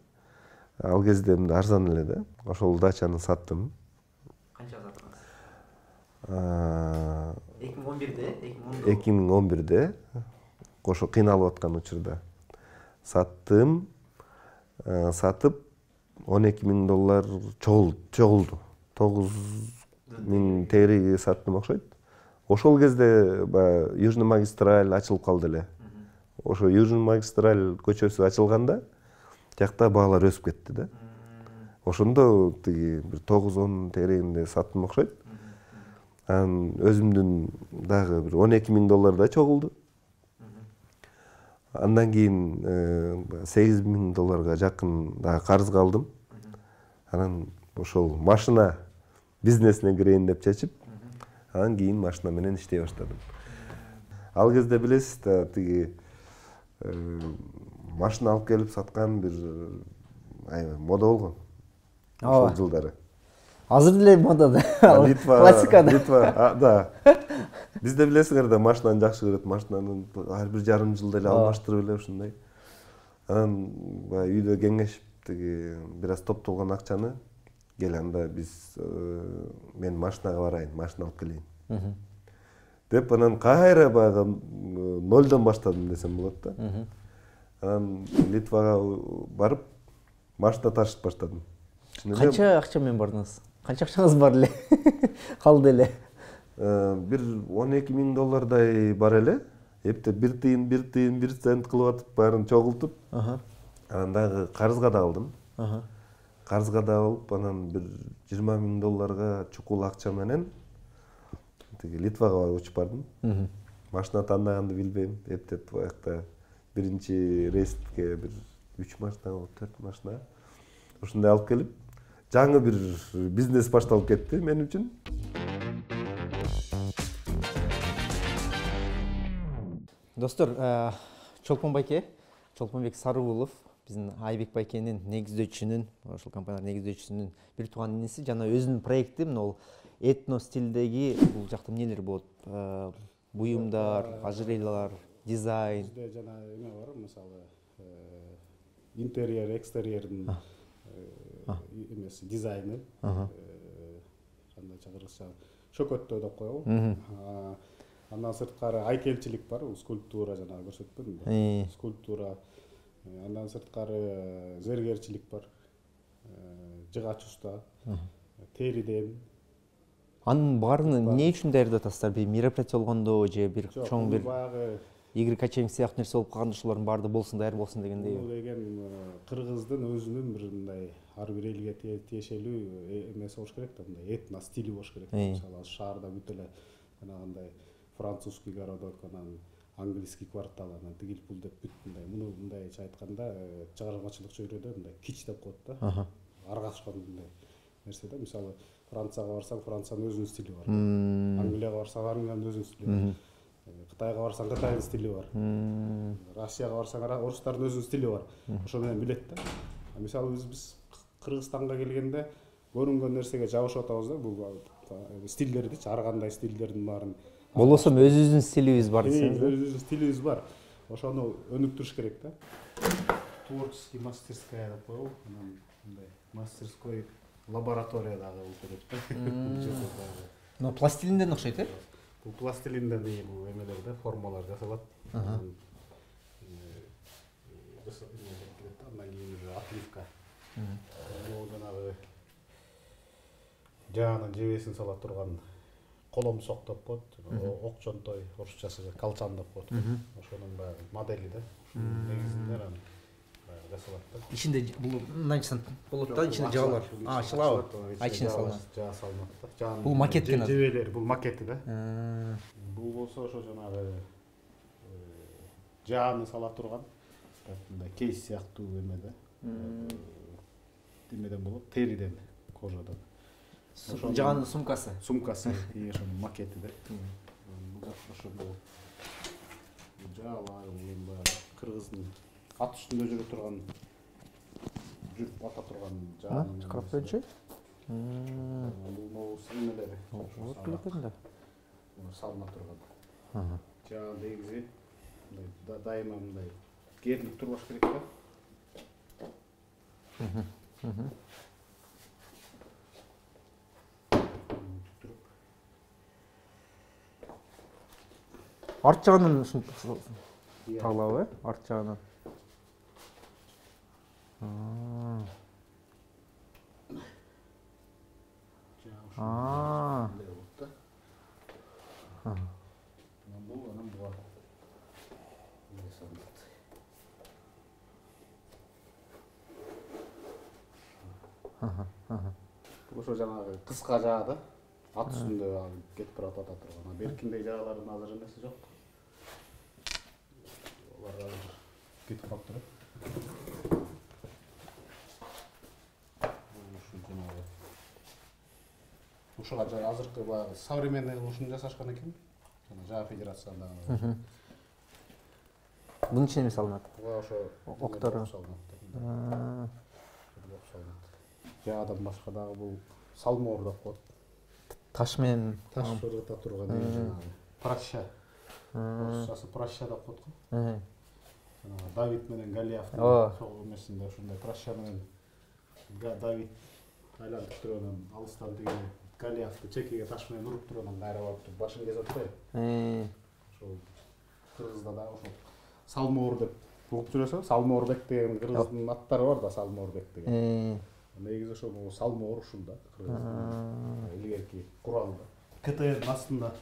S1: Ал кезде арзан эле да. Ошол дачаны саттым.
S5: Канча саттыңыз?
S6: 2011-де?
S1: 2011-де. Ошо кыйналып аткан учурда. Саттым. Сатып $12,000 чогулду. 9,000 тегереги саттым окшойт. Ошол кезде Южный магистраль ачылып калды эле. Ошо Южный магистраль көчөсү ачылганда жакта баалар өсүп кетти да. Ошондо тиги бир 9-10 тегерегинде саттым окшойт. Анан өзүмдүн дагы бир $12,000 да чогулду. Андан кийин $8,000 жакын дагы карызга алдым. Анан ошол машина бизнесине кирейин деп чечип, анан кийин машина менен иштей баштадым. Ал кезде билесиз да, тиги машина алып келип саткан бир мода болгон. Ошол жылдары.
S5: Азыр деле модада.
S1: Литва,
S5: Классикада.
S1: Литва, да. Бизде билесиңер да, машинаны жакшы көрөт, машинаны ар бир жарым жылда эле алмаштырып эле ушундай. Анан үйдө кеңешип, тиги бир аз топтолгон акчаны кел анда биз мен машинага барайын, машина алып келейин. Деп анан кайра баягы нолдон баштадым десем болот да. Анан Литвага барып машина ташып баштадым.
S5: Канча акча менен бардыңыз? Канча акчаңыз бар эле? Калды эле?
S1: Бир $12,000 бар эле. Эптеп 1 тыйын, 1 тыйын, 1 цент кылып атып, баарын чогултуп. Анан дагы карызга да алдым. Карызга да алып, анан бир $20,000 чукул акча менен тиги Литвага барып учуп бардым. Машина тандаганды билбейм. Эптеп баягыда биринчи рейске бир 3 машина, 4 машина. Ушундай алып келип, жаңы бир бизнес башталып кетти мен үчүн.
S5: Достор, Чолпонбек Сарыгулов биздин Айбек байкенин негиздөөчүсүнүн, ошол компаниянын негиздөөчүсүнүн бир тууган иниси, жана өзүнүн проекти мына этно стилдеги бул жакта эмнелер болот? Буюмдар, ожерельялар, дизайн.
S3: Бизде жана эме бар, мисалы интерьер, экстерьердин эмеси, дизайны. Кандай чакырыкча шөкөттөө деп коебу. Андан сырткары айкелчилик бар, скульптура жана көрсөтпөдүмбү? Скульптура. Андан сырткары зергерчилик бар. Жыгач уста, териден.
S5: Анын баарын эмне үчүн даярдап атасыздар? Бир мероприятие болгондо же бир чоң бир
S3: баягы
S5: игри качелинг сыяктуу нерсе болуп калганда ушулардын баары болсун, даяр болсун дегендей.
S3: Бул деген кыргыздын өзүнүн бир мындай ар бир элге тиешелүү эмеси болуш керек да, мындай этно стили болуш керек. Мисалы шаарда бүт эле жанагындай французский городок, анан английский квартал, анан тигил бул деп бүт мындай, муну мындайча айтканда чыгармачылык чөйрөдө мындай кич деп коет да. Аргашкан мындай нерсе да. Мисалы Францияга барсаң, Франциянын өзүнүн стили бар. Англияга барсаң, Англиянын өзүнүн стили бар. Кытайга барсаң, Кытайдын стили бар. Россияга барсаң, орустардын өзүнүн стили бар. Ошо менен билет да. Мисалы биз Кыргызстанга келгенде көрүнгөн нерсеге жабышып атабыз да, бул стилдердичи, ар кандай стилдердин баарын.
S5: Болбосо өзүбүздүн стилибиз бар десеңиз.
S3: Өзүбүздүн стилибиз бар. Ошону өнүктүрүш керек да. Творческий мастерская деп коебу. Анан мындай мастерской лаборатория дагы болуп кетет да.
S5: Но пластилинден окшойт, э?
S3: Бул пластилинден бул эмелер да, формалар жасалат. Андан кийин отливка. Бул жанагы жаанын жебесин сала турган коломсок деп коет, окчонтой, орусчасы калчан деп коет. Ошонун баягы модели да. Негизинде жасалат да.
S2: Ичинде бул мынанчадан болот да, ичинде жаа бар. Ачылабы? Ичине салынат.
S3: Жаа салынат да.
S2: Бул макет гана.
S3: Жебелер, бул макети да. Бул болсо ошо жанагы жааны сала турган мындай кейс сыяктуу эме да. Эмеден болот, териден, кожадан.
S2: Жаанын сумкасы.
S3: Сумкасы, ошонун макети да. Ошо болот. Жаалар, кыргыздын ат үстүндө жүрө турган, жүрүп ата турган жаанын.
S2: Чакырып берчи.
S3: Бул моусун эмелери.
S2: Вот билет да.
S3: Салына турган. Жаа негизи мындай дайыма мындай керилип турбаш керек да.
S2: Арт жагынан ушинтип тагылабы, арт жагынан.
S3: Ошо жанагы кыска жаа да. Ат үстүндө кетип барат ата турган. Беркиндей жаалардын азыр эмеси жок. Алар азыр кетип калып турат. Ушуга азыркы баягы современный ушуну жасашкан экен. Жана жаа федерациясында.
S2: Bunun içine mi salınat?
S3: Ошо
S2: Октору.
S3: Жаадан башка дагы бул салмоор деп коет.
S2: Таш менен
S3: Таш ыргыта турган жанагы праща. Орусчасы праща деп коет го. Давид менен Голиафтын согуу эмесинде ушундай праща менен Давид айлантып турган алыстан тиги Голиафты чекеге таш менен уруп турган кайра барып башын кезип атпайбы? Ошол кыргызда да ошол Салмоор деп угуп жүрөсүң. Салмоорбек деген кыргыздын аттары бар да, Салмоорбек деген. Негизи ошо бул Салмоор ушунда кыргыздын илгерки куралда. КТРдин астында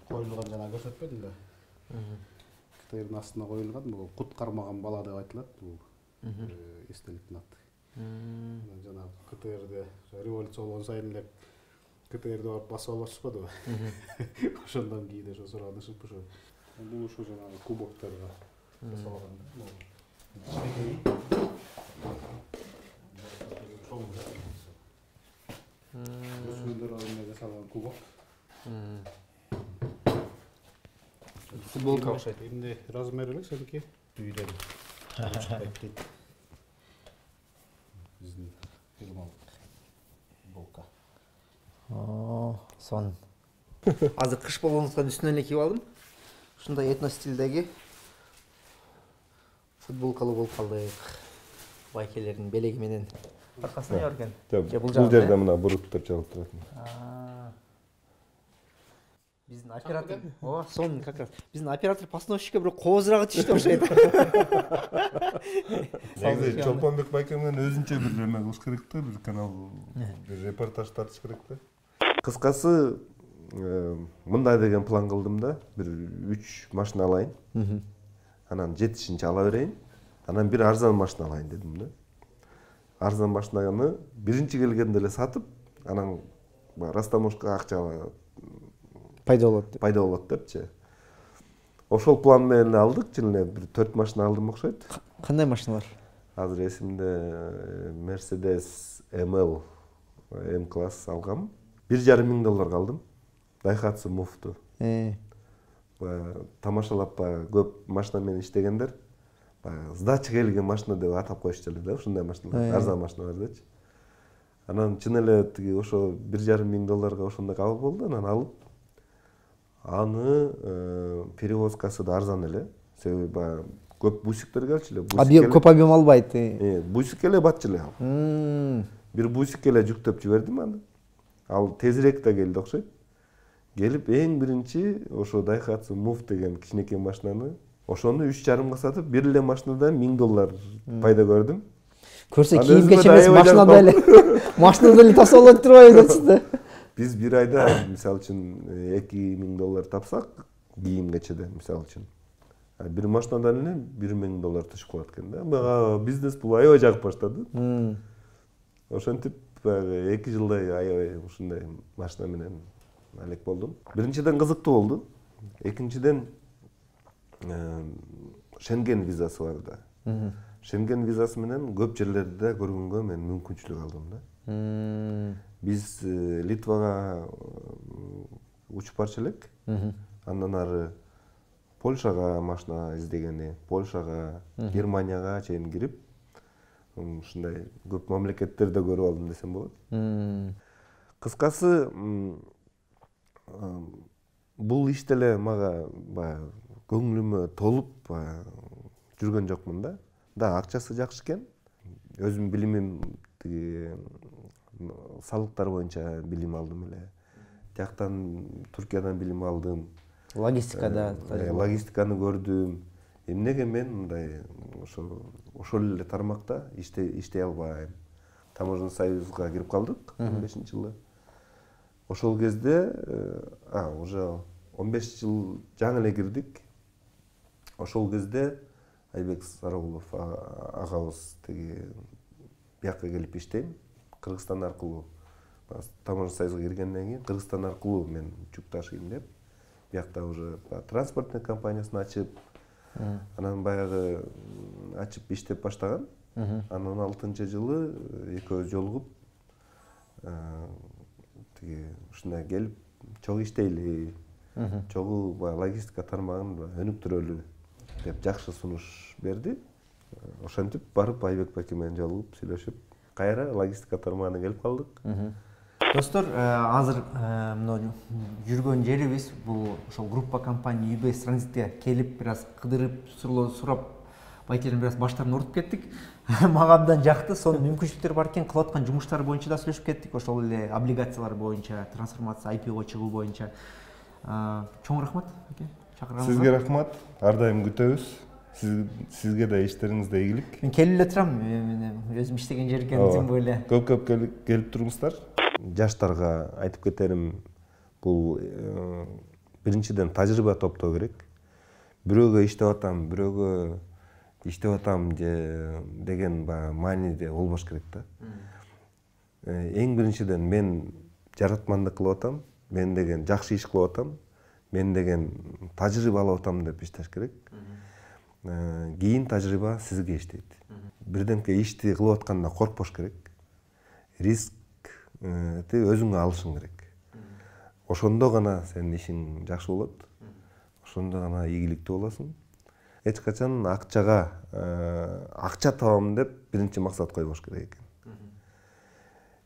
S3: коюлган жана көрсөтпөдүм да. КТРдин астына коюлган бул куткармаган бала деп айтылат. Бул эстеликтин аты. Жана КТРде революция болгон сайын эле КТРди барып басып алышпадыбы? Ошондон кийин ошо суранышып ошо бул ушу жанагы кубокторго жасалган. Өсүлдөр айында жасалган кубок.
S2: Футболка окшойт.
S3: Эмне размери эле сеники үйдөн. Биздин фирмалык футболка.
S2: Сон. Азыр кыш болгондуктан үстүнөн эле кийип алдым. Ушундай этно стилдеги футболкалуу болуп калдык. Байкелердин белеги менен аркасына өргөн.
S1: Бул жерде мына буруттар чалып турат.
S2: Биздин оператор, сон как раз. Биздин оператор постановщикке бир коозурагы түштү окшойт.
S1: Негизи Чолпонбек байке менен өзүнчө бир эме кылыш керек да, бир канал, бир репортаж тартыш керек да. Кыскасы мындай деген план кылдым да, бир 3 машина алайын. Анан жетишинче ала берейин. Анан бир арзан машина алайын дедим да. Арзан машинаны биринчи келгенде эле сатып, анан растаможка акча
S2: пайда болот депчи. Ошол план менен алдык, жылы бир 4 машина алдым окшойт. Кандай машиналар? Азыр эсимде Mercedes ML M-класс алгам. $1,500 алдым. Daihatsu Move-ту. Тамашалап көп машина менен иштегендер сдача келген машина деп атап коюшчу эле да, ушундай машиналар, арзан машиналар дечи. Анан чын эле тиги ошо $1,500 ошондой кабыл болду, анан алып аны перевозкасы да арзан эле. Себеби баягы көп бусиктер келчү эле. Көп объем албайт.
S1: Бусик эле батчу эле. Бир бусик эле жүктөп жибердим аны. Ал тезирээк да келди окшойт. Келип эң биринчи ошо Daihatsu Move деген кичинекей машинаны ошону 3,5 сатып, бир эле машинадан $1000 пайда көрдүм. Көрсө кийим-кечек эмес, машинада эле тапсалып турбайбы депсиз да. Биз бир айда мисалы үчүн $2,000 тапсак, кийим-кечеде мисалы үчүн бир машинадан эле $1000 түшүп калат экен да. Мага бизнес бул аябай жагып баштады. Ошентип баягы 2 жылдай аябай ушундай машина менен алек болдум. Биринчиден кызыктуу болду. Экинчиден Шенген визасы бар да. Шенген визасы менен көп жерлерди көргөнгө мен мүмкүнчүлүк алдым да. Биз Литвага учуп барчу элек. Андан ары Польшага машина издегени, Польшага, Германияга чейин кирип, ушундай көп мамлекеттерди көрүп алдым десем болот. Кыскасы, бул иште эле мага баягы көңүлүмө толуп жүргөн жокмун да. Да, акчасы жакшы экен. Өзүм билимим салыктар боюнча билим алдым эле. Тияктан Туркиядан билим алдым.
S2: Логистикада
S1: логистиканы көрдүм. Эмнеге мен мындай ошол эле тармакта иштей албайм. Таможенный союзга кирип калдык 15-жылы. Ошол кезде уже 15 жыл жаңы эле кирдик. Ошол кезде Айбек Сарагулов агабыз бияка келип иштейм. Кыргызстан аркылуу Таможенный союзга киргенден кийин Кыргызстан аркылуу мен жүк ташыйм деп биякта уже транспортный компаниясын ачып, анан баягы ачып иштеп баштаган. Анан 16-жылы экөөбүз жолугуп ушундай келип чогуу иштейли, чогуу логистика тармагын өнүктүрөлү деп жакшы сунуш берди. Ошентип барып Айбек байке менен жолугуп сүйлөшүп, кайра логистика тармагына келип калдык.
S2: Достор, азыр мына жүргөн жерибиз бул ошол группа компания UBS Транзитке келип бир аз кыдырып, сурап, байкелердин бир аз баштарын ортуп кеттик. Мага абдан жакты, сонун мүмкүнчүлүктөр бар экен, кылып аткан жумуштар боюнча да сүйлөшүп кеттик. Ошол эле облигациялар боюнча, трансформация, IPO чыгуу боюнча. Чоң рахмат, аке. Чакырганыңызга.
S1: Сизге рахмат. Ар дайым күтөбүз. Сизге да иштериңизде ийгилик.
S2: Мен келип эле турам, өзүм иштеген жер экенин эле.
S1: Көп келип туруңуздар. Жаштарга айтып кетерим, бул биринчиден тажрыйба топтоо керек. Бирөөгө иштеп атам, бирөөгө иштеп атам деген мааниде болбош керек да. Эң биринчиден мен жаратмандык кылып атам, мен деген жакшы иш кылып атам, мен деген тажрыйба алып атам деп иштеш керек. Кийин тажрыйба сизге иштейт. Бирдемке ишти кылып атканда коркпош керек. Риск өзүңө алышың керек. Ошондо гана сенин ишиң жакшы болот. Ошондо гана ийгиликтүү болосуң. Эч качан акча табам деп биринчи максат койбош керек экен.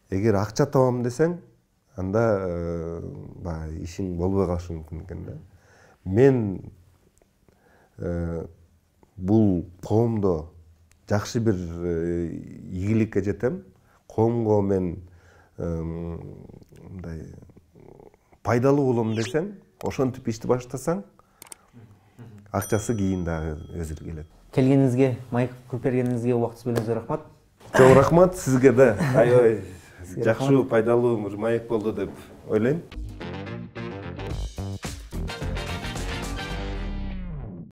S1: Эгер акча табам десең, анда ишиң болбой калышы мүмкүн экен да. Мен бул коомдо жакшы бир ийгиликке жетем. Коомго мен мындай пайдалуу болом десең, ошентип ишти баштасаң, акчасы кийин дагы өзү келет.
S2: Келгениңизге, майк куруп бергениңизге, убактыңызды бөлгөнүңүзгө рахмат.
S1: Чоң рахмат, сизге да аябай жакшы, пайдалуу майк болду деп ойлойм.